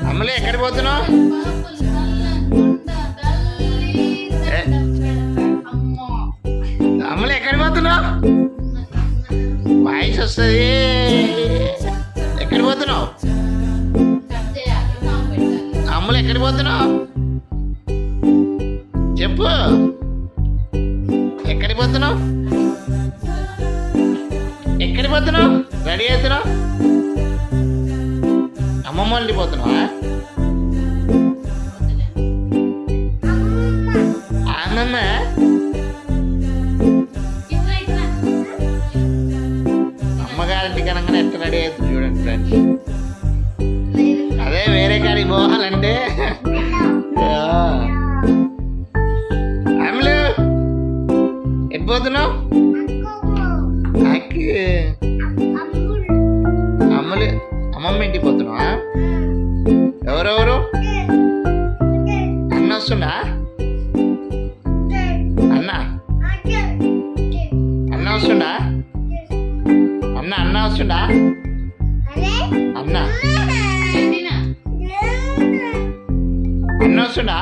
అమ్మలే ఎక్కడికి పోతున్నావు? అమ్మలే ఎక్కడికి పోతున్నావు? వాయిస్ వస్తుంది. ఎక్కడికి పోతున్నావు? అమ్మలు ఎక్కడికి పోతున్నావు? చెప్పు. ఎక్కడికి పోతున్నావు? ఎక్కడికి పోతున్నావు? రెడీ అవుతున్నావు? అమ్మమ్మ వాళ్ళకి పోతున్నావా? అమ్మమ్మ అమ్మగారింటికి అనగానే ఎట్లా రెడీ అవుతుంది చూడండి ఫ్రెండ్స్. అదే వేరే కాడికి పోవాలంటే అమ్మలు ఎటు పోతున్నావు? అమ్మలు అమ్మమ్మ ఇంటికి పోతున్నావా? ఎవరెవరు? అన్న వస్తుండా? అన్న అన్న వస్తుండా? అన్న వస్తుండా? అన్న అన్న వస్తుండా?